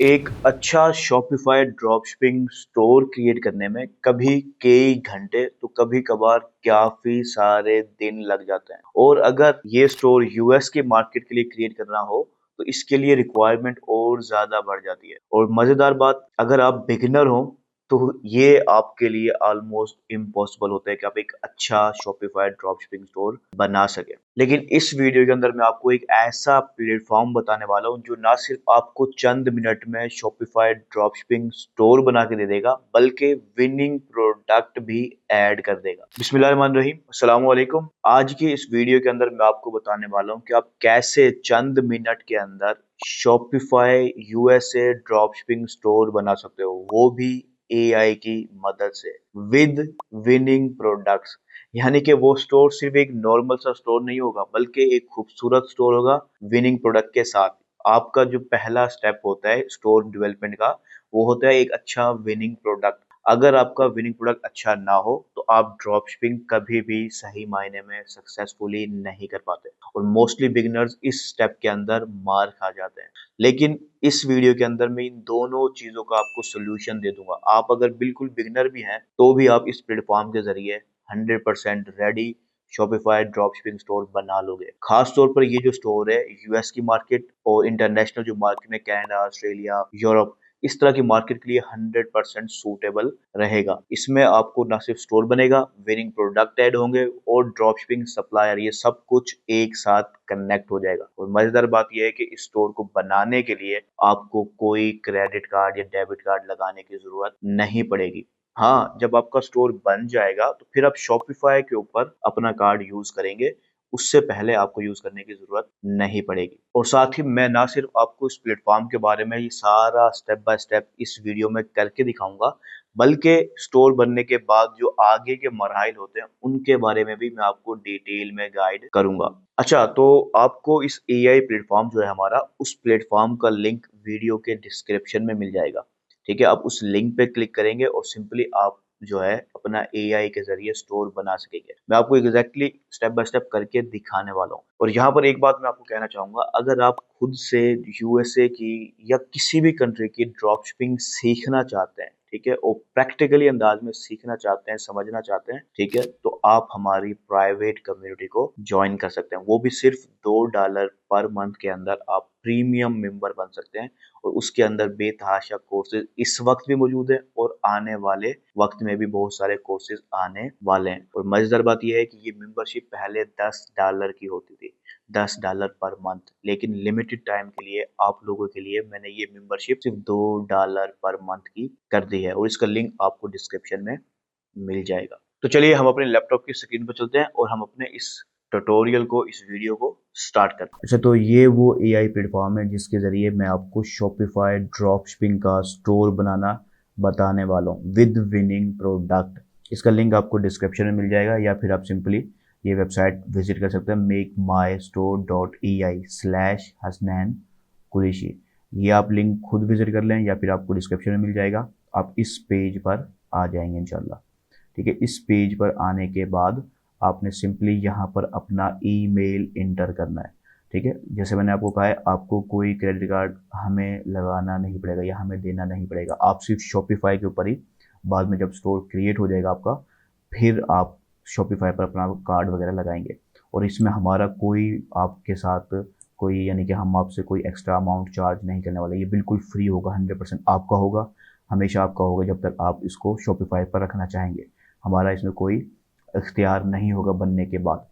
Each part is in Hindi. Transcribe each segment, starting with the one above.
एक अच्छा शॉपिफाई ड्रॉपशिपिंग स्टोर क्रिएट करने में कभी कई घंटे तो कभी कभार काफी सारे दिन लग जाते हैं। और अगर ये स्टोर यूएस के मार्केट के लिए क्रिएट करना हो तो इसके लिए रिक्वायरमेंट और ज्यादा बढ़ जाती है। और मजेदार बात, अगर आप बिगिनर हो तो ये आपके लिए ऑलमोस्ट इम्पॉसिबल होता है कि आप एक अच्छा शॉपिफाई ड्रॉपशिपिंग स्टोर बना सके। लेकिन इस वीडियो के अंदर मैं आपको एक ऐसा प्लेटफॉर्म बताने वाला हूँ जो ना सिर्फ आपको चंद मिनट में शॉपिफाई ड्रॉपशिपिंग स्टोर बना के दे देगा, बल्कि विनिंग प्रोडक्ट भी ऐड कर देगा। बिस्मिल्लाहिर्रहमानिर्रहीम, अस्सलाम वालेकुम। आज की इस वीडियो के अंदर मैं आपको बताने वाला हूँ कि आप कैसे चंद मिनट के अंदर शॉपिफाई यूएसए ड्रॉपशिपिंग स्टोर बना सकते हो, वो भी एआई की मदद से, विद विनिंग प्रोडक्ट्स। यानी कि वो स्टोर सिर्फ एक नॉर्मल सा स्टोर नहीं होगा, बल्कि एक खूबसूरत स्टोर होगा विनिंग प्रोडक्ट के साथ। आपका जो पहला स्टेप होता है स्टोर डेवलपमेंट का, वो होता है एक अच्छा विनिंग प्रोडक्ट। अगर आपका विनिंग प्रोडक्ट अच्छा ना हो तो आप ड्रॉप शिपिंग कभी भी सही मायने में सक्सेसफुली नहीं कर पाते, और मोस्टली बिगिनर्स इस स्टेप के अंदर मार खा जाते हैं। लेकिन इस वीडियो के अंदर मैं इन दोनों चीजों का आपको सोल्यूशन दे दूंगा। आप अगर बिल्कुल बिगिनर भी हैं तो भी आप इस प्लेटफॉर्म के जरिए 100% रेडी शॉपिफाई ड्रॉपशिपिंग स्टोर बना लोगे। खास तौर पर ये जो स्टोर है यूएस की मार्केट और इंटरनेशनल जो मार्केट में कनाडा, ऑस्ट्रेलिया, यूरोप, इस तरह की मार्केट के लिए 100% सूटेबल रहेगा। इसमें आपको ना सिर्फ स्टोर बनेगा, विनिंग प्रोडक्ट ऐड होंगे और ड्रॉपशिपिंग सप्लायर, ये सब कुछ एक साथ कनेक्ट हो जाएगा। और मजेदार बात यह है कि इस स्टोर को बनाने के लिए आपको कोई क्रेडिट कार्ड या डेबिट कार्ड लगाने की जरूरत नहीं पड़ेगी। हाँ, जब आपका स्टोर बन जाएगा तो फिर आप शॉपिफाई के ऊपर अपना कार्ड यूज करेंगे, उससे पहले आपको यूज करने की जरूरत नहीं पड़ेगी। और साथ ही मैं ना सिर्फ आपको इस प्लेटफॉर्म के बारे में ये सारा स्टेप बाय स्टेप इस वीडियो में करके दिखाऊंगा, बल्कि स्टोर बनने के बाद जो आगे के मराहिल होते हैं उनके बारे में भी मैं आपको डिटेल में गाइड करूंगा। अच्छा, तो आपको इस एआई प्लेटफॉर्म जो है हमारा, उस प्लेटफॉर्म का लिंक वीडियो के डिस्क्रिप्शन में मिल जाएगा। ठीक है, आप उस लिंक पे क्लिक करेंगे और सिंपली आप जो है अपना एआई के जरिए स्टोर बना सकेंगे। मैं आपको एग्जैक्टली स्टेप बाय स्टेप करके दिखाने वाला हूँ। और यहाँ पर एक बात मैं आपको कहना चाहूंगा, अगर आप खुद से यूएसए की या किसी भी कंट्री की ड्रॉप शिपिंग सीखना चाहते हैं, ठीक है, और प्रैक्टिकली अंदाज में सीखना चाहते हैं, समझना चाहते हैं, ठीक है, तो आप हमारी प्राइवेट कम्युनिटी को ज्वाइन कर सकते हैं। वो भी सिर्फ $2 पर मंथ के अंदर आप प्रीमियम मेंबर बन सकते हैं। और उसके अंदर बेतहाशा कोर्सेज इस वक्त भी मौजूद है और आने वाले वक्त में भी बहुत सारे कोर्सेज आने वाले हैं। और मजेदार बात यह है कि ये मेंबरशिप पहले $10 की होती थी, $10 पर मंथ, लेकिन लिमिटेड टाइम के लिए आप लोगों के लिए मैंने ये मेंबरशिप सिर्फ $2 पर मंथ की कर दी है, और इसका लिंक आपको डिस्क्रिप्शन में मिल जाएगा। तो चलिए हम अपने लैपटॉप की स्क्रीन पर चलते हैं और हम अपने इस ट्यूटोरियल को, इस वीडियो को स्टार्ट करते हैं। अच्छा, तो ये वो एआई प्लेटफॉर्म है जिसके जरिए मैं आपको शॉपिफाई ड्रॉप शिपिंग का स्टोर बनाना बताने वाला हूँ, विद विनिंग प्रोडक्ट। इसका लिंक आपको डिस्क्रिप्शन में मिल जाएगा, या फिर आप सिंपली ये वेबसाइट विजिट कर सकते हैं, makemystore.ei/हसनैन कुरैशी। ये आप लिंक खुद विजिट कर लें या फिर आपको डिस्क्रिप्शन में मिल जाएगा। आप इस पेज पर आ जाएंगे इंशाल्लाह। ठीक है, इस पेज पर आने के बाद आपने सिंपली यहाँ पर अपना ईमेल इंटर करना है। ठीक है, जैसे मैंने आपको कहा है, आपको कोई क्रेडिट कार्ड हमें लगाना नहीं पड़ेगा या हमें देना नहीं पड़ेगा। आप सिर्फ शॉपिफाई के ऊपर ही बाद में जब स्टोर क्रिएट हो जाएगा आपका, फिर आप शॉपिफाई पर अपना कार्ड वगैरह लगाएंगे। और इसमें हमारा कोई आपके साथ कोई, यानी कि हम आपसे कोई एक्स्ट्रा अमाउंट चार्ज नहीं करने वाले। ये बिल्कुल फ्री होगा, 100% आपका होगा, हमेशा आपका होगा जब तक आप इसको शॉपिफाई पर रखना चाहेंगे। हमारा इसमें कोई इख्तियार नहीं होगा बनने के बाद।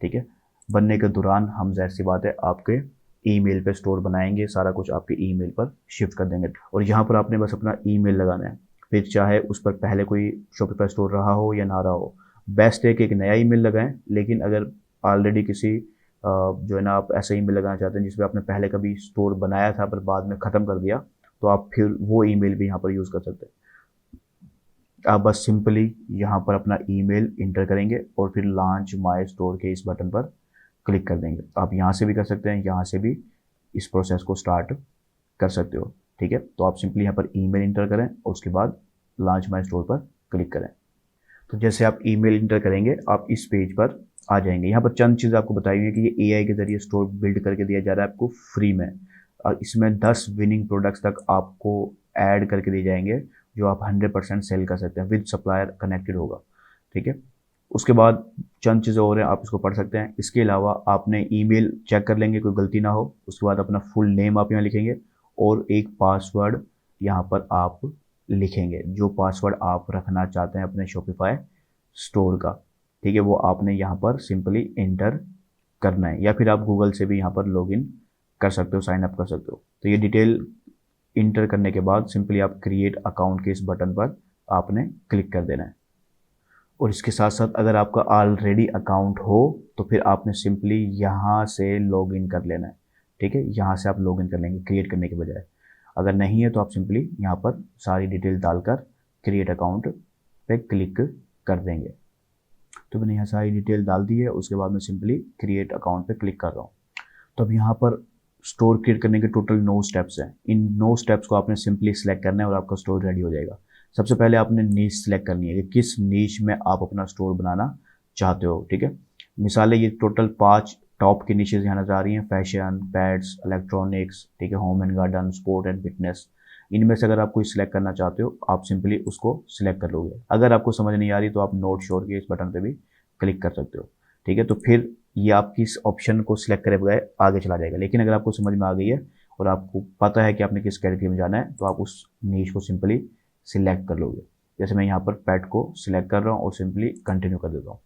ठीक है, बनने के दौरान हम ज़ाहिर सी बात है आपके ईमेल पे स्टोर बनाएंगे, सारा कुछ आपके ईमेल पर शिफ्ट कर देंगे। और यहाँ पर आपने बस अपना ईमेल लगाना है, फिर चाहे उस पर पहले कोई शॉपिफाई स्टोर रहा हो या ना रहा हो। बेस्ट है कि एक नया ईमेल लगाएं, लेकिन अगर ऑलरेडी किसी जो है ना, आप ऐसा ईमेल लगाना चाहते हैं जिसमें आपने पहले कभी स्टोर बनाया था पर बाद में ख़त्म कर दिया, तो आप फिर वो ईमेल भी यहाँ पर यूज़ कर सकते हैं। आप बस सिंपली यहाँ पर अपना ईमेल इंटर करेंगे और फिर लॉन्च माय स्टोर के इस बटन पर क्लिक कर देंगे। आप यहाँ से भी कर सकते हैं, यहाँ से भी इस प्रोसेस को स्टार्ट कर सकते हो। ठीक है, तो आप सिंपली यहाँ पर ईमेल इंटर करें और उसके बाद लॉन्च माय स्टोर पर क्लिक करें। तो जैसे आप ईमेल इंटर करेंगे आप इस पेज पर आ जाएंगे। यहाँ पर चंद चीज़ें आपको बताई हुई है कि ये एआई के जरिए स्टोर बिल्ड करके दिया जा रहा है आपको फ्री में। और इसमें 10 विनिंग प्रोडक्ट्स तक आपको ऐड करके दिए जाएंगे जो आप 100% सेल कर सकते हैं, विद सप्लायर कनेक्टेड होगा, ठीक है। उसके बाद चंद चीज़ें और हैं, आप इसको पढ़ सकते हैं। इसके अलावा आपने ईमेल चेक कर लेंगे कोई गलती ना हो। उसके बाद अपना फुल नेम आप यहाँ लिखेंगे और एक पासवर्ड यहाँ पर आप लिखेंगे, जो पासवर्ड आप रखना चाहते हैं अपने शॉपिफाई स्टोर का, ठीक है। वो आपने यहाँ पर सिंपली इंटर करना है, या फिर आप गूगल से भी यहाँ पर लॉगिन कर सकते हो, साइन अप कर सकते हो। तो ये डिटेल इंटर करने के बाद सिंपली आप क्रिएट अकाउंट के इस बटन पर आपने क्लिक कर देना है। और इसके साथ साथ अगर आपका ऑलरेडी अकाउंट हो तो फिर आपने सिंपली यहाँ से लॉगिन कर लेना है, ठीक है। यहाँ से आप लॉगिन कर लेंगे क्रिएट करने के बजाय। अगर नहीं है तो आप सिंपली यहाँ पर सारी डिटेल डालकर क्रिएट अकाउंट पे क्लिक कर देंगे। तो मैंने यहाँ सारी डिटेल डाल दी है, उसके बाद मैं सिंपली क्रिएट अकाउंट पे क्लिक कर रहा हूँ। तो अब यहाँ पर स्टोर क्रिएट करने के टोटल 9 स्टेप्स हैं। इन 9 स्टेप्स को आपने सिंपली सिलेक्ट करना है और आपका स्टोर रेडी हो जाएगा। सबसे पहले आपने नीश सिलेक्ट करनी है कि किस नीश में आप अपना स्टोर बनाना चाहते हो, ठीक है। मिसालें ये टोटल 5 टॉप की निशेज यहाँ नजर आ रही हैं, फैशन, पेट्स, इलेक्ट्रॉनिक्स, ठीक है, home and garden, sport and fitness. इनमें से अगर आप कोई सिलेक्ट करना चाहते हो आप सिंपली उसको सिलेक्ट कर लोगे। अगर आपको समझ नहीं आ रही तो आप नोट श्योर के इस बटन पे भी क्लिक कर सकते हो, ठीक है। तो फिर ये आपकी इस ऑप्शन को सिलेक्ट करे बगैर आगे चला जाएगा। लेकिन अगर आपको समझ में आ गई है और आपको पता है कि आपने किस कैटेगरी में जाना है तो आप उस नीश को सिंपली सिलेक्ट कर लोगे। जैसे मैं यहाँ पर पेट को सिलेक्ट कर रहा हूँ और सिंपली कंटिन्यू कर देता हूँ।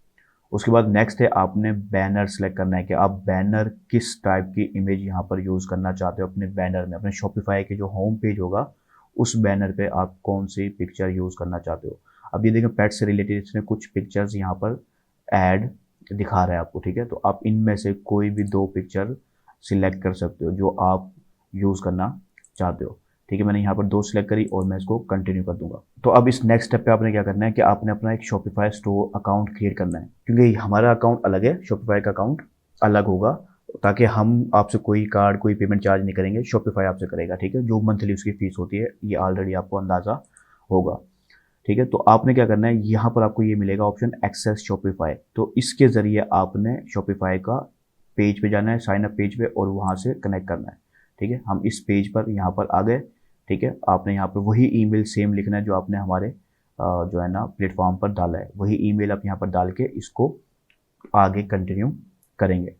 उसके बाद नेक्स्ट है आपने बैनर सेलेक्ट करना है कि आप बैनर किस टाइप की इमेज यहाँ पर यूज़ करना चाहते हो अपने बैनर में। अपने शॉपिफाई के जो होम पेज होगा उस बैनर पे आप कौन सी पिक्चर यूज़ करना चाहते हो। अब ये देखें पेट से रिलेटेड इसने कुछ पिक्चर्स यहाँ पर ऐड दिखा रहा है आपको, ठीक है। तो आप इनमें से कोई भी 2 पिक्चर सिलेक्ट कर सकते हो जो आप यूज़ करना चाहते हो, ठीक है। मैंने यहाँ पर 2 सिलेक्ट करी और मैं इसको कंटिन्यू कर दूंगा। तो अब इस नेक्स्ट स्टेप पे आपने क्या करना है कि आपने अपना एक शॉपिफाई स्टोर अकाउंट क्रिएट करना है, क्योंकि हमारा अकाउंट अलग है, शॉपिफाई का अकाउंट अलग होगा, ताकि हम आपसे कोई कार्ड कोई पेमेंट चार्ज नहीं करेंगे, शॉपिफाई आपसे करेगा, ठीक है। जो मंथली उसकी फीस होती है ये ऑलरेडी आपको अंदाज़ा होगा, ठीक है। तो आपने क्या करना है, यहाँ पर आपको ये मिलेगा ऑप्शन एक्सेस शॉपिफाई। तो इसके ज़रिए आपने शॉपिफाई का पेज पे जाना है, साइन अप पेज पे, और वहाँ से कनेक्ट करना है, ठीक है। हम इस पेज पर यहाँ पर आ गए, ठीक है। आपने यहाँ पर वही ईमेल सेम लिखना है जो आपने हमारे जो है ना प्लेटफॉर्म पर डाला है, वही ईमेल आप यहाँ पर डाल के इसको आगे कंटिन्यू करेंगे।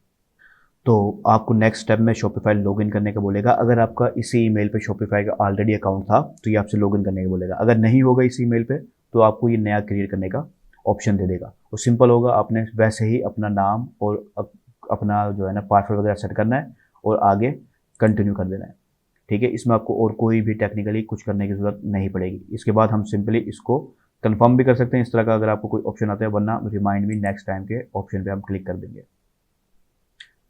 तो आपको नेक्स्ट स्टेप में शॉपिफाई लॉगिन करने का बोलेगा। अगर आपका इसी ईमेल पे शॉपिफाई का ऑलरेडी अकाउंट था तो ये आपसे लॉगिन करने का बोलेगा। अगर नहीं होगा इसी ईमेल पे तो आपको ये नया क्रिएट करने का ऑप्शन दे देगा। वो सिंपल होगा, आपने वैसे ही अपना नाम और अपना जो है ना पासवर्ड वगैरह सेट करना है और आगे कंटिन्यू कर देना है, ठीक है। इसमें आपको और कोई भी टेक्निकली कुछ करने की ज़रूरत नहीं पड़ेगी। इसके बाद हम सिंपली इसको कंफर्म भी कर सकते हैं इस तरह का, अगर आपको कोई ऑप्शन आता है, वरना रिमाइंड मी नेक्स्ट टाइम के ऑप्शन पे हम क्लिक कर देंगे।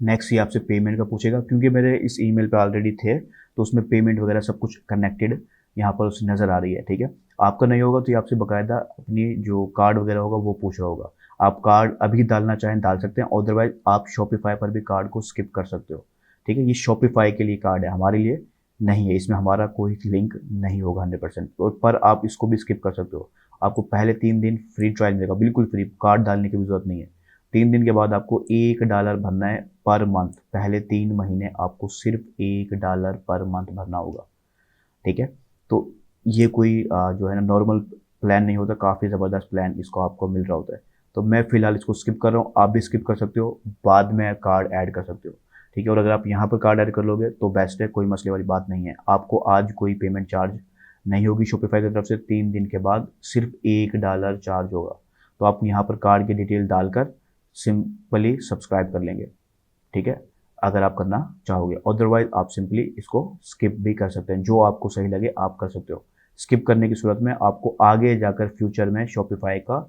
नेक्स्ट ये आपसे पेमेंट का पूछेगा, क्योंकि मेरे इस ईमेल पे ऑलरेडी थे तो उसमें पेमेंट वगैरह सब कुछ कनेक्टेड यहाँ पर उस नज़र आ रही है, ठीक है। आपका नहीं होगा तो ये आपसे बाकायदा अपनी जो कार्ड वगैरह होगा वो पूछ रहा होगा। आप कार्ड अभी डालना चाहें डाल सकते हैं, अदरवाइज आप शॉपिफाई पर भी कार्ड को स्किप कर सकते हो, ठीक है। ये शॉपिफाई के लिए कार्ड है, हमारे लिए नहीं है, इसमें हमारा कोई लिंक नहीं होगा 100%। और पर आप इसको भी स्किप कर सकते हो। आपको पहले 3 दिन फ्री ट्रायल मिलेगा, बिल्कुल फ्री, कार्ड डालने की भी जरूरत नहीं है। 3 दिन के बाद आपको $1 भरना है पर मंथ। पहले 3 महीने आपको सिर्फ $1 पर मंथ भरना होगा, ठीक है। तो ये कोई जो है ना नॉर्मल प्लान नहीं होता, काफ़ी ज़बरदस्त प्लान इसको आपको मिल रहा होता है। तो मैं फ़िलहाल इसको स्किप कर रहा हूँ, आप भी स्किप कर सकते हो, बाद में कार्ड ऐड कर सकते हो, ठीक है। और अगर आप यहाँ पर कार्ड ऐड कर लोगे तो बेस्ट है, कोई मसले वाली बात नहीं है। आपको आज कोई पेमेंट चार्ज नहीं होगी शॉपिफाई की तरफ से, 3 दिन के बाद सिर्फ $1 चार्ज होगा। तो आप यहाँ पर कार्ड की डिटेल डालकर सिंपली सब्सक्राइब कर लेंगे, ठीक है, अगर आप करना चाहोगे। अदरवाइज आप सिंपली इसको स्किप भी कर सकते हैं, जो आपको सही लगे आप कर सकते हो। स्किप करने की सूरत में आपको आगे जाकर फ्यूचर में शॉपिफाई का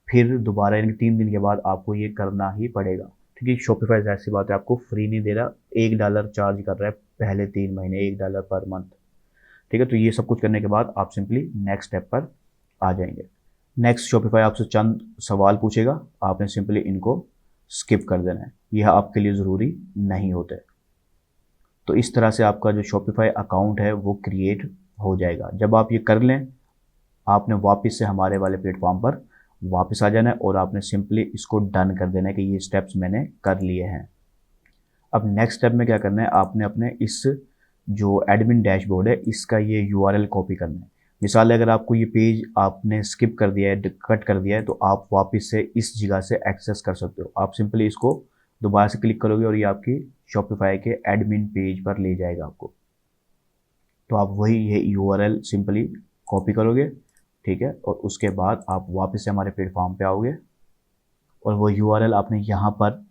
फिर दोबारा यानी 3 दिन के बाद आपको ये करना ही पड़ेगा, क्योंकि शॉपिफाई ऐसी बात है आपको फ्री नहीं दे रहा, $1 चार्ज कर रहा है पहले 3 महीने, $1 पर मंथ, ठीक है। तो ये सब कुछ करने के बाद आप सिंपली नेक्स्ट स्टेप पर आ जाएंगे। नेक्स्ट शॉपिफाई आपसे चंद सवाल पूछेगा, आपने सिंपली इनको स्किप कर देना है, यह आपके लिए ज़रूरी नहीं होते। तो इस तरह से आपका जो शॉपिफाई अकाउंट है वो क्रिएट हो जाएगा। जब आप ये कर लें आपने वापस से हमारे वाले प्लेटफॉर्म पर वापस आ जाना है और आपने सिंपली इसको डन कर देना है कि ये स्टेप्स मैंने कर लिए हैं। अब नेक्स्ट स्टेप में क्या करना है, आपने अपने इस जो एडमिन डैशबोर्ड है इसका ये यूआरएल कॉपी करना है। मिसाल अगर आपको ये पेज आपने स्किप कर दिया है, कट कर दिया है, तो आप वापस से इस जगह से एक्सेस कर सकते हो। आप सिंपली इसको दोबारा से क्लिक करोगे और ये आपकी शॉपिफाई के एडमिन पेज पर ले जाएगा आपको। तो आप वही ये यूआरएल सिंपली कॉपी करोगे, ठीक है, और उसके बाद आप वापस से हमारे प्लेटफॉर्म पे आओगे और वो यूआरएल आपने यहाँ पर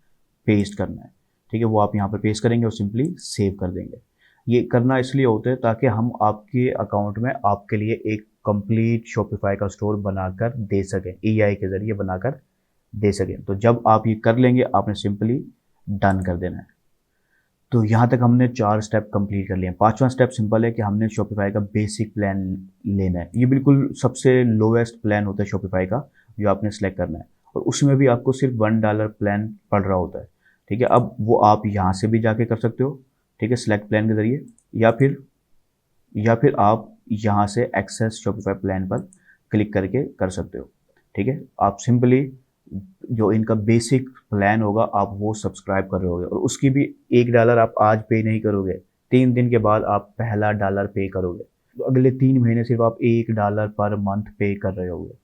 पेस्ट करना है, ठीक है। वो आप यहाँ पर पेस्ट करेंगे और सिंपली सेव कर देंगे। ये करना इसलिए होता है ताकि हम आपके अकाउंट में आपके लिए एक कंप्लीट शॉपिफाई का स्टोर बनाकर दे सकें, ईआई के ज़रिए बनाकर दे सकें। तो जब आप ये कर लेंगे आपने सिंपली डन कर देना है। तो यहाँ तक हमने 4 स्टेप कंप्लीट कर लिए हैं। 5वां स्टेप सिंपल है कि हमने शॉपिफाई का बेसिक प्लान लेना है। ये बिल्कुल सबसे लोवेस्ट प्लान होता है शॉपिफाई का, जो आपने सेलेक्ट करना है, और उसमें भी आपको सिर्फ $1 प्लान पड़ रहा होता है, ठीक है। अब वो आप यहाँ से भी जाके कर सकते हो, ठीक है, सेलेक्ट प्लान के ज़रिए, या फिर आप यहाँ से एक्सेस शॉपिफाई प्लान पर क्लिक करके कर सकते हो, ठीक है। आप सिंपली जो इनका बेसिक प्लान होगा आप वो सब्सक्राइब कर रहे होगे, और उसकी भी $1 आप आज पे नहीं करोगे, 3 दिन के बाद आप पहला $1 पे करोगे। तो अगले 3 महीने सिर्फ आप $1 पर मंथ पे कर रहे होगे,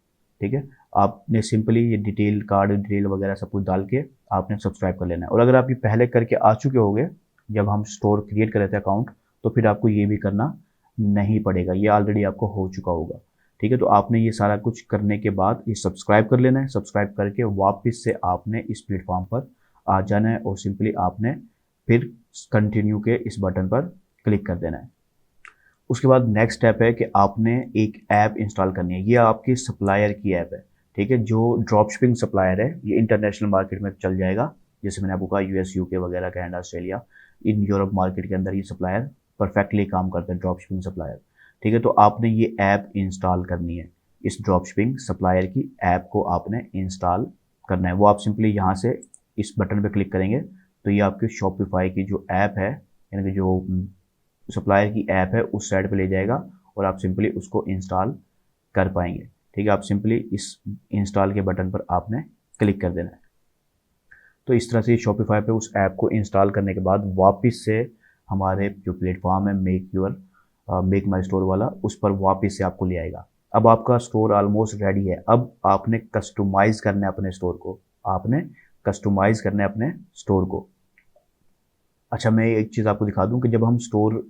ठीक है। आपने सिंपली ये डिटेल, कार्ड डिटेल वगैरह सब कुछ डाल के आपने सब्सक्राइब कर लेना है। और अगर आप ये पहले करके आ चुके होगे जब हम स्टोर क्रिएट कर रहे थे अकाउंट, तो फिर आपको ये भी करना नहीं पड़ेगा, ये ऑलरेडी आपको हो चुका होगा, ठीक है। तो आपने ये सारा कुछ करने के बाद ये सब्सक्राइब कर लेना है। सब्सक्राइब करके वापस से आपने इस प्लेटफॉर्म पर आ जाना है और सिंपली आपने फिर कंटिन्यू के इस बटन पर क्लिक कर देना है। उसके बाद नेक्स्ट स्टेप है कि आपने एक ऐप इंस्टॉल करनी है। ये आपकी सप्लायर की ऐप है, ठीक है। जो ड्रॉप शिपिंग सप्लायर है ये इंटरनेशनल मार्केट में चल जाएगा, जैसे मैंने आपको कहा यूएस, यूके वगैरह, Canada, Australia, in Europe market के अंदर ये सप्लायर परफेक्टली काम करते हैं, ड्रॉप शिपिंग सप्लायर, ठीक है। तो आपने ये ऐप इंस्टॉल करनी है, इस ड्रॉप शिपिंग सप्लायर की ऐप को आपने इंस्टॉल करना है। वो आप सिंपली यहाँ से इस बटन पे क्लिक करेंगे तो ये आपकी शॉपिफाई की जो ऐप है, यानी कि जो सप्लायर की ऐप है, उस साइड पे ले जाएगा और आप सिंपली उसको इंस्टॉल कर पाएंगे, ठीक है। आप सिंपली इस इंस्टॉल के बटन पर आपने क्लिक कर देना है। तो इस तरह से शॉपिफाई पे उस ऐप को इंस्टॉल करने के बाद वापस से हमारे जो प्लेटफॉर्म है मेक माई स्टोर वाला, उस पर वापस से आपको ले आएगा। अब आपका स्टोर ऑलमोस्ट रेडी है। अब आपने कस्टमाइज़ करना है अपने स्टोर को, आपने कस्टमाइज़ करना है अपने स्टोर को। अच्छा, मैं एक चीज़ आपको दिखा दूं कि जब हम स्टोर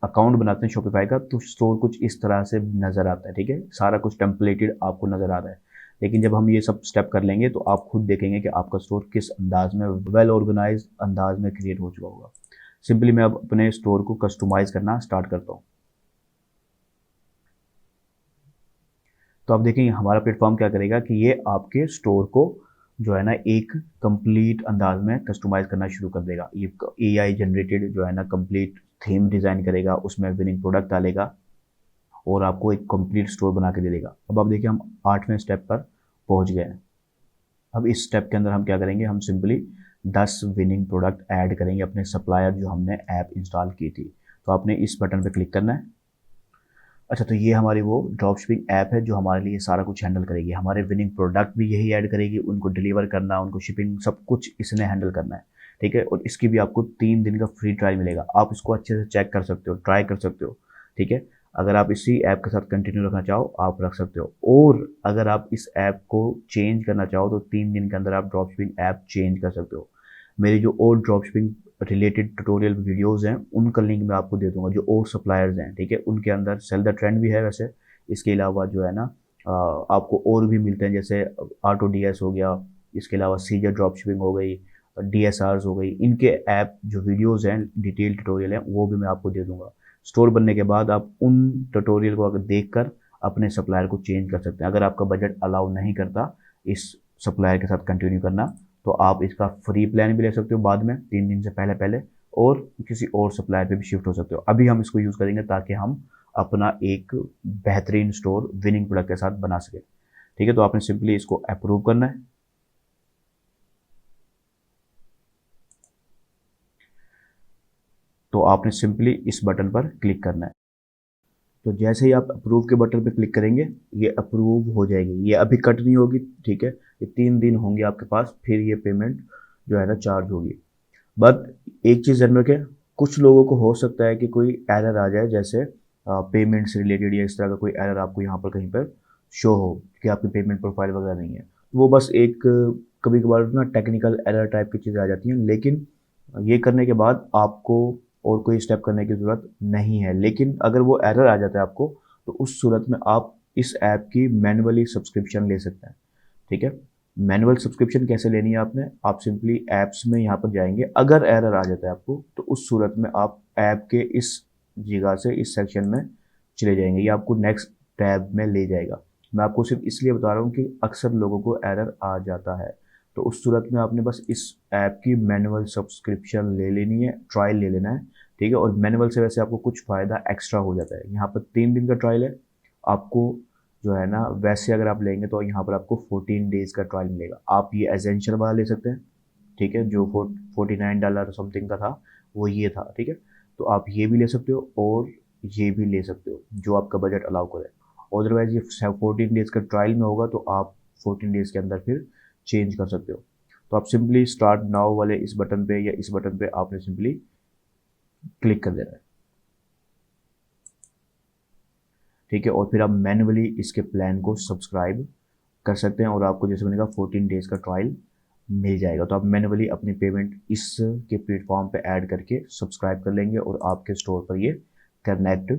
अकाउंट बनाते हैं शॉपिफाई का तो स्टोर कुछ इस तरह से नज़र आता है, ठीक है। सारा कुछ टेम्पलेटेड आपको नज़र आ रहा है। लेकिन जब हम ये सब स्टेप कर लेंगे तो आप खुद देखेंगे कि आपका स्टोर किस अंदाज में, वेल ऑर्गेनाइज अंदाज में क्रिएट हो चुका होगा। सिंपली मैं अब अपने स्टोर को कस्टमाइज़ करना स्टार्ट करता हूँ। तो आप देखेंगे हमारा प्लेटफॉर्म क्या करेगा कि ये आपके स्टोर को जो है ना एक कंप्लीट अंदाज में कस्टमाइज़ करना शुरू कर देगा। ये एआई जनरेटेड जो है ना कंप्लीट थीम डिज़ाइन करेगा, उसमें विनिंग प्रोडक्ट डालेगा और आपको एक कंप्लीट स्टोर बना के दे देगा। अब आप देखिए हम 8वें स्टेप पर पहुंच गए हैं। अब इस स्टेप के अंदर हम क्या करेंगे, हम सिंपली 10 विनिंग प्रोडक्ट ऐड करेंगे अपने सप्लायर जो हमने ऐप इंस्टॉल की थी। तो आपने इस बटन पर क्लिक करना है। अच्छा, तो ये हमारी वो ड्रॉप शिपिंग ऐप है जो हमारे लिए सारा कुछ हैंडल करेगी। हमारे विनिंग प्रोडक्ट भी यही ऐड करेगी, उनको डिलीवर करना, उनको शिपिंग, सब कुछ इसने हैंडल करना है, ठीक है। और इसकी भी आपको 3 दिन का फ्री ट्रायल मिलेगा। आप इसको अच्छे से चेक कर सकते हो, ट्राई कर सकते हो, ठीक है। अगर आप इसी ऐप के साथ कंटिन्यू रखना चाहो आप रख सकते हो, और अगर आप इस ऐप को चेंज करना चाहो तो 3 दिन के अंदर आप ड्रॉप शिपिंग ऐप चेंज कर सकते हो। मेरी जो और drop shipping related tutorial videos हैं उनका लिंक मैं आपको दे दूंगा, जो और सप्लायर्स हैं, ठीक है। उनके अंदर सेल द ट्रेंड भी है वैसे। इसके अलावा जो है ना आपको और भी मिलते हैं, जैसे ऑटो डीएस हो गया, इसके अलावा सीजर ड्रॉप शिपिंग हो गई, डीएसआरस हो गई। इनके ऐप जो वीडियोस हैं, डिटेल ट्यूटोरियल हैं, वो भी मैं आपको दे दूंगा। स्टोर बनने के बाद आप उन ट्यूटोरियल को अगर देख कर अपने सप्लायर को चेंज कर सकते हैं। अगर आपका बजट अलाउ नहीं करता इस सप्लायर के साथ कंटिन्यू करना, तो आप इसका फ्री प्लान भी ले सकते हो बाद में, 3 दिन से पहले पहले, और किसी और सप्लायर पे भी शिफ्ट हो सकते हो। अभी हम इसको यूज़ करेंगे ताकि हम अपना एक बेहतरीन स्टोर विनिंग प्रोडक्ट के साथ बना सकें, ठीक है। तो आपने सिंपली इसको अप्रूव करना है। तो आपने सिंपली इस बटन पर क्लिक करना है। तो जैसे ही आप अप्रूव के बटन पर क्लिक करेंगे ये अप्रूव हो जाएगी। ये अभी कट नहीं होगी, ठीक है। ये 3 दिन होंगे आपके पास, फिर ये पेमेंट जो है ना चार्ज होगी। बट एक चीज़ ध्यान रखें, कुछ लोगों को हो सकता है कि कोई एरर आ जाए, जैसे पेमेंट से रिलेटेड या इस तरह का कोई एरर आपको यहाँ पर कहीं पर शो हो कि आपकी पेमेंट प्रोफाइल वगैरह नहीं है। वो बस एक कभी कभार ना टेक्निकल एरर टाइप की चीज़ें आ जाती हैं, लेकिन ये करने के बाद आपको और कोई स्टेप करने की ज़रूरत नहीं है। लेकिन अगर वो एरर आ जाता है आपको, तो उस सूरत में आप इस ऐप की मैनुअली सब्सक्रिप्शन ले सकते हैं। ठीक है, मैनुअल सब्सक्रिप्शन कैसे लेनी है आपने, आप सिंपली ऐप्स में यहाँ पर जाएंगे। अगर एरर आ जाता है आपको, तो उस सूरत में आप ऐप के इस जगह से इस सेक्शन में चले जाएंगे, ये आपको नेक्स्ट टैब में ले जाएगा। मैं आपको सिर्फ इसलिए बता रहा हूँ कि अक्सर लोगों को एरर आ जाता है। तो उस सूरत में आपने बस इस ऐप की मैनुअल सब्सक्रिप्शन ले लेनी है, ट्रायल ले लेना है। ठीक है, और मैनुअल से वैसे आपको कुछ फ़ायदा एक्स्ट्रा हो जाता है। यहाँ पर 3 दिन का ट्रायल है आपको, जो है ना, वैसे अगर आप लेंगे तो यहाँ पर आपको 14 डेज़ का ट्रायल मिलेगा। आप ये एसेंशियल वाला ले सकते हैं। ठीक है, जो $49 समथिंग का था, वो ये था। ठीक है, तो आप ये भी ले सकते हो और ये भी ले सकते हो, जो आपका बजट अलाउ करे। अदरवाइज ये 14 डेज़ का ट्रायल में होगा, तो आप 14 डेज़ के अंदर फिर चेंज कर सकते हो। तो आप सिंपली स्टार्ट नाउ वाले इस बटन पे या इस बटन पे आपने सिंपली क्लिक कर देना है। ठीक है, और फिर आप मैनुअली इसके प्लान को सब्सक्राइब कर सकते हैं और आपको जैसे मैंने कहा 14 डेज़ का ट्रायल मिल जाएगा। तो आप मैनुअली अपनी पेमेंट इस के प्लेटफॉर्म पे ऐड करके सब्सक्राइब कर लेंगे और आपके स्टोर पर ये कनेक्ट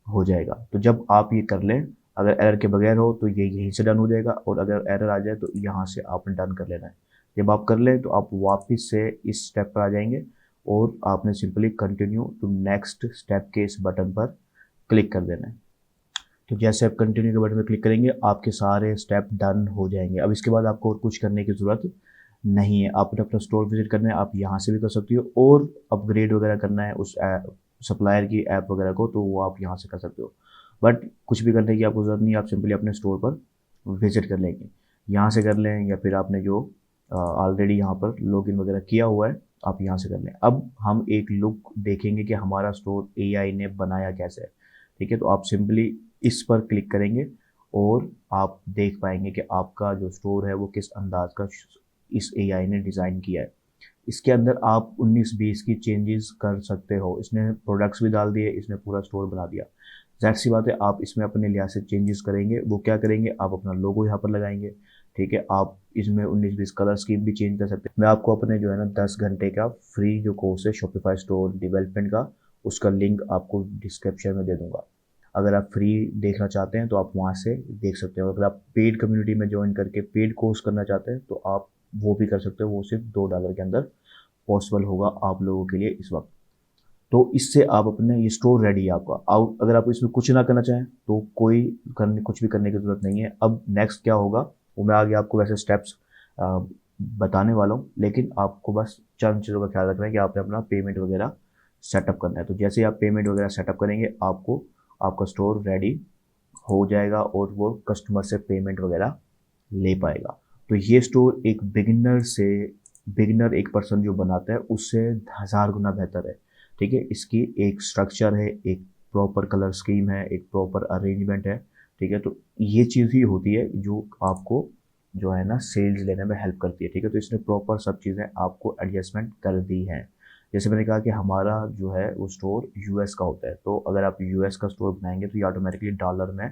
हो जाएगा। तो जब आप ये कर लें, अगर एरर के बगैर हो तो ये यहीं से डन हो जाएगा, और अगर एरर आ जाए तो यहाँ से आपने डन कर लेना है। जब आप कर लें तो आप वापस से इस स्टेप पर आ जाएंगे और आपने simply continue to next step के इस बटन पर क्लिक कर देना है। तो जैसे आप कंटिन्यू के बटन पर क्लिक करेंगे, आपके सारे स्टेप डन हो जाएंगे। अब इसके बाद आपको और कुछ करने की ज़रूरत नहीं है। आपने अपना स्टोर विजिट करना है, आप यहाँ से भी कर सकते हो, और अपग्रेड वगैरह करना है उस सप्लायर की ऐप वगैरह को, तो वो आप यहाँ से कर सकते हो। बट कुछ भी करने की आपको ज़रूरत नहीं है, आप सिंपली अपने स्टोर पर विजिट कर लेंगे। यहाँ से कर लें, या फिर आपने जो ऑलरेडी यहाँ पर लॉगिन वगैरह किया हुआ है, आप यहाँ से कर लें। अब हम एक लुक देखेंगे कि हमारा स्टोर एआई ने बनाया कैसे है। ठीक है, तो आप सिंपली इस पर क्लिक करेंगे और आप देख पाएंगे कि आपका जो स्टोर है वो किस अंदाज का इस एआई ने डिज़ाइन किया है। इसके अंदर आप 19-20 की चेंजेस कर सकते हो। इसने प्रोडक्ट्स भी डाल दिए, इसने पूरा स्टोर बना दिया। ज़ाहिर सी बात है, आप इसमें अपने लिहाज से चेंजेस करेंगे। वो क्या करेंगे, आप अपना लोगो यहाँ पर लगाएंगे। ठीक है, आप इसमें 19-20 कलर स्कीम भी चेंज कर सकते हैं। मैं आपको अपने जो है ना 10 घंटे का फ्री जो कोर्स है शॉपिफाई स्टोर डेवलपमेंट का, उसका लिंक आपको डिस्क्रिप्शन में दे दूंगा। अगर आप फ्री देखना चाहते हैं तो आप वहाँ से देख सकते हो। अगर आप पेड कम्युनिटी में ज्वाइन करके पेड कोर्स करना चाहते हैं तो आप वो भी कर सकते हो। वो सिर्फ $2 के अंदर पॉसिबल होगा आप लोगों के लिए इस वक्त। तो इससे आप अपने ये स्टोर रेडी है आपका। आउट अगर आप इसमें कुछ ना करना चाहें तो कोई कुछ भी करने की ज़रूरत नहीं है। अब नेक्स्ट क्या होगा वो मैं आगे आपको वैसे स्टेप्स बताने वाला हूँ, लेकिन आपको बस चंद चीज़ों का ख्याल रखना है कि आपने अपना पेमेंट वगैरह सेटअप करना है। तो जैसे ही आप पेमेंट वगैरह सेटअप करेंगे, आपको आपका स्टोर रेडी हो जाएगा और वो कस्टमर से पेमेंट वगैरह ले पाएगा। तो ये स्टोर एक बिगिनर एक पर्सन जो बनाता है उससे 1000 गुना बेहतर है। ठीक है, इसकी एक स्ट्रक्चर है, एक प्रॉपर कलर स्कीम है, एक प्रॉपर अरेंजमेंट है। ठीक है, तो ये चीज़ ही होती है जो आपको जो है ना सेल्स लेने में हेल्प करती है। ठीक है, तो इसने प्रॉपर सब चीज़ें आपको एडजस्टमेंट कर दी हैं। जैसे मैंने कहा कि हमारा जो है वो स्टोर यूएस का होता है, तो अगर आप यूएस का स्टोर बनाएंगे तो ये ऑटोमेटिकली डॉलर में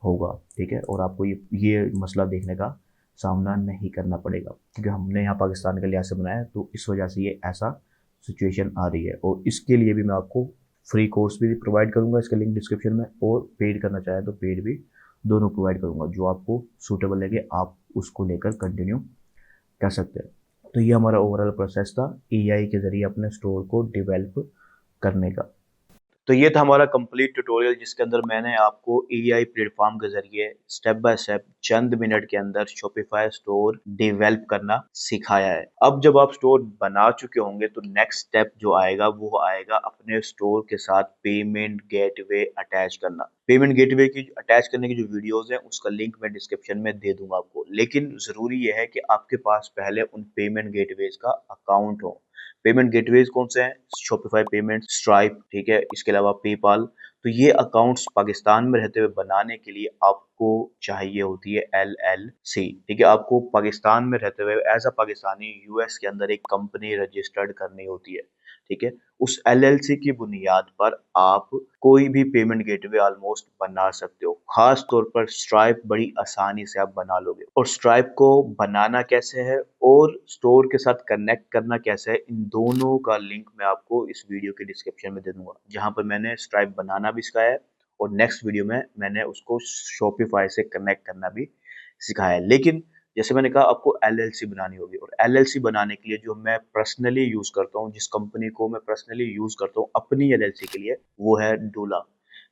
होगा। ठीक है, और आपको ये मसला देखने का सामना नहीं करना पड़ेगा, क्योंकि हमने यहाँ पाकिस्तान के लिहाज से बनाया है, तो इस वजह से ये ऐसा सिचुएशन आ रही है। और इसके लिए भी मैं आपको फ्री कोर्स भी प्रोवाइड करूँगा, इसका लिंक डिस्क्रिप्शन में, और पेड करना चाहें तो पेड भी दोनों प्रोवाइड करूँगा। जो आपको सूटेबल लगे आप उसको लेकर कंटिन्यू कर सकते हैं। तो ये हमारा ओवरऑल प्रोसेस था एआई के ज़रिए अपने स्टोर को डेवलप करने का। तो ये था हमारा कंप्लीट ट्यूटोरियल, जिसके अंदर मैंने आपको एआई प्लेटफॉर्म के जरिए step by step Chand minute के अंदर शॉपिफाई स्टोर डेवलप करना सिखाया है। अब जब आप स्टोर बना चुके होंगे तो नेक्स्ट स्टेप जो आएगा वो आएगा अपने स्टोर के साथ पेमेंट गेटवे अटैच करना। पेमेंट गेटवे की अटैच करने की जो वीडियोस हैं उसका लिंक मैं डिस्क्रिप्शन में दे दूंगा आपको, लेकिन जरूरी यह है कि आपके पास पहले उन पेमेंट गेटवेज का अकाउंट हो। पेमेंट गेटवेज कौन से हैं? शॉपिफाई पेमेंट, स्ट्राइप, ठीक है, इसके अलावा पेपाल। तो ये अकाउंट्स पाकिस्तान में रहते हुए बनाने के लिए आपको चाहिए होती है LLC। ठीक है, आपको पाकिस्तान में रहते हुए एज अ पाकिस्तानी यूएस के अंदर एक कंपनी रजिस्टर्ड करनी होती है। ठीक है, उस LLC की बुनियाद पर आप कोई भी पेमेंट गेटवे ऑलमोस्ट बना सकते हो। खास तौर पर स्ट्राइप बड़ी आसानी से आप बना लोगे। और स्ट्राइप को बनाना कैसे है और स्टोर के साथ कनेक्ट करना कैसे है, इन दोनों का लिंक मैं आपको इस वीडियो के डिस्क्रिप्शन में दे दूंगा, जहां पर मैंने स्ट्राइप बनाना भी सिखाया है और नेक्स्ट वीडियो में मैंने उसको शॉपिफाई से कनेक्ट करना भी सिखाया है। लेकिन जैसे मैंने कहा, आपको LLC बनानी होगी और LLC बनाने के लिए जो मैं पर्सनली यूज करता हूँ, जिस कंपनी को मैं पर्सनली यूज करता हूँ अपनी LLC के लिए, वो है डूला।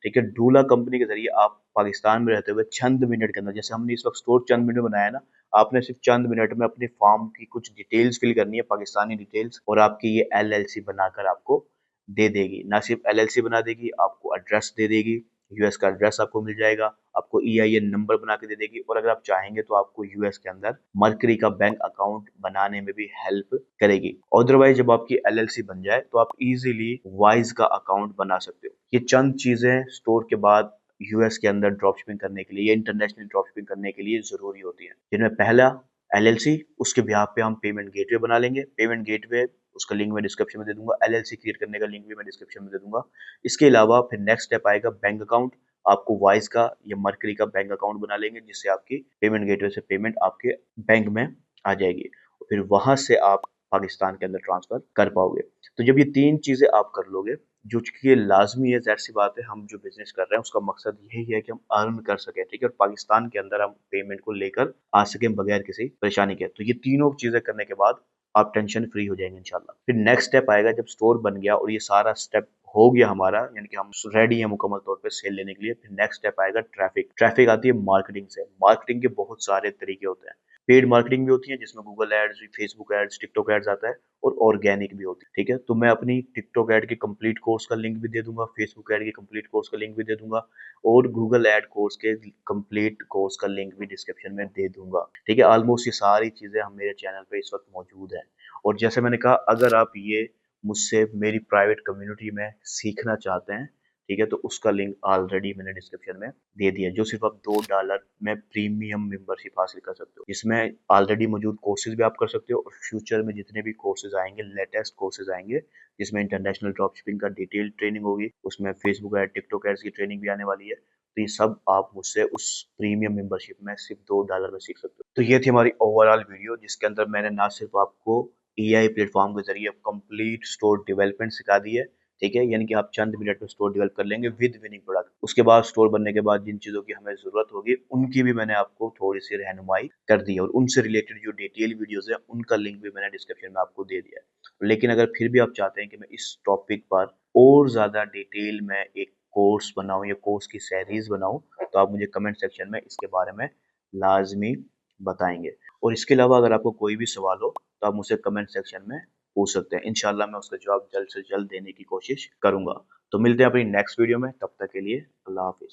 ठीक है, डूला कंपनी के जरिए आप पाकिस्तान में रहते हुए चंद मिनट के अंदर, जैसे हमने इस वक्त स्टोर चंद मिनट में बनाया है ना, आपने सिर्फ चंद मिनट में अपनी फार्म की कुछ डिटेल्स फिल करनी है, पाकिस्तानी डिटेल्स, और आपकी ये LLC बनाकर आपको दे देगी। ना सिर्फ LLC बना देगी, आपको एड्रेस दे देगी, यूएस का एड्रेस आपको मिल जाएगा, आपको EIN नंबर बना के दे देगी, और अगर आप चाहेंगे तो आपको यूएस के अंदर मर्करी का बैंक अकाउंट बनाने में भी हेल्प करेगी। अदरवाइज जब आपकी LLC बन जाए तो आप इजीली वाइज का अकाउंट बना सकते हो। ये चंद चीजें स्टोर के बाद यूएस के अंदर ड्रॉपशिपिंग करने के लिए या इंटरनेशनल ड्रॉपशिपिंग करने के लिए जरूरी होती है, जिनमें पहला LLC, उसके बिहाफ पे हम पेमेंट गेटवे बना लेंगे। पेमेंट गेटवे उसका लिंक मैं डिस्क्रिप्शन में दे दूंगा, LLC क्रिएट करने का लिंक भी मैं डिस्क्रिप्शन में दे दूंगा। इसके अलावा फिर नेक्स्ट स्टेप आएगा बैंक अकाउंट। आपको वाइज का या मर्करी का बैंक अकाउंट बना लेंगे, जिससे आपकी पेमेंट गेटवे से पेमेंट आपके बैंक में आ जाएगी, फिर वहां से आप पाकिस्तान के अंदर ट्रांसफर कर पाओगे। तो जब ये तीन चीजें आप कर लोगे, जो कि ये लाजमी है, जाहिर सी बात है, हम जो बिजनेस कर रहे हैं उसका मकसद यही है कि हम अर्न कर सकें। ठीक है, और पाकिस्तान के अंदर हम पेमेंट को लेकर आ सकें बगैर किसी परेशानी के। तो ये तीनों चीजें करने के बाद आप टेंशन फ्री हो जाएंगे इंशाल्लाह। फिर नेक्स्ट स्टेप आएगा, जब स्टोर बन गया और ये सारा स्टेप हो गया हमारा, यानी कि हम रेडी हैं मुकम्मल तौर पे सेल लेने के लिए, फिर नेक्स्ट स्टेप आएगा ट्रैफिक। ट्रैफिक आती है मार्केटिंग से। मार्केटिंग के बहुत सारे तरीके होते हैं। पेड मार्केटिंग भी होती है, जिसमें Google ads, Facebook ads, TikTok ads आता है, और ऑर्गेनिक भी होती है। ठीक है, तो मैं अपनी टिकटॉक एड के कंप्लीट कोर्स का लिंक भी दे दूंगा, फेसबुक एड के कंप्लीट कोर्स का लिंक भी दे दूंगा, और गूगल एड कोर्स के कंप्लीट कोर्स का लिंक भी डिस्क्रिप्शन में दे दूंगा। ठीक है, ऑलमोस्ट ये सारी चीजें हम मेरे चैनल पे इस वक्त मौजूद हैं। और जैसे मैंने कहा, अगर आप ये मुझसे मेरी प्राइवेट कम्युनिटी में सीखना चाहते हैं, ठीक है, तो उसका लिंक ऑलरेडी मैंने डिस्क्रिप्शन में दे दिया, जो सिर्फ आप $2 में प्रीमियम मेंबरशिप हासिल कर सकते हो। इसमें ऑलरेडी मौजूद कोर्सेज भी आप कर सकते हो, और फ्यूचर में जितने भी कोर्सेज आएंगे, लेटेस्ट कोर्सेज आएंगे, जिसमें इंटरनेशनल ड्रॉप शिपिंग का डिटेल ट्रेनिंग होगी, उसमें फेसबुक एड, टिकटॉक एड्स की ट्रेनिंग भी आने वाली है। तो ये सब आप मुझसे उस प्रीमियम मेंबरशिप में सिर्फ $2 में सीख सकते हो। तो ये थी हमारी ओवरऑल वीडियो, जिसके अंदर मैंने ना सिर्फ आपको AI प्लेटफॉर्म के जरिए कंप्लीट स्टोर डेवलपमेंट सिखा दी है। ठीक है, यानी कि आप चंद मिनट में स्टोर डेवलप कर लेंगे विद विनिंग प्रोडक्ट। उसके बाद स्टोर बनने के बाद जिन चीजों की हमें जरूरत होगी, उनकी भी मैंने आपको थोड़ी सी रहनुमाई कर दी है, और उनसे रिलेटेड जो डिटेल वीडियोस है उनका लिंक भी मैंने डिस्क्रिप्शन में आपको दे दिया है। लेकिन अगर फिर भी आप चाहते हैं कि मैं इस टॉपिक पर और ज्यादा डिटेल में एक कोर्स बनाऊं या कोर्स की सीरीज बनाऊं, तो आप मुझे कमेंट सेक्शन में इसके बारे में लाजमी बताएंगे। और इसके अलावा अगर आपको कोई भी सवाल हो, तो आप मुझसे कमेंट सेक्शन में पूछ सकते हैं। इंशाल्लाह मैं उसका जवाब जल्द से जल्द देने की कोशिश करूंगा। तो मिलते हैं अपनी नेक्स्ट वीडियो में, तब तक के लिए अल्लाह हाफिज।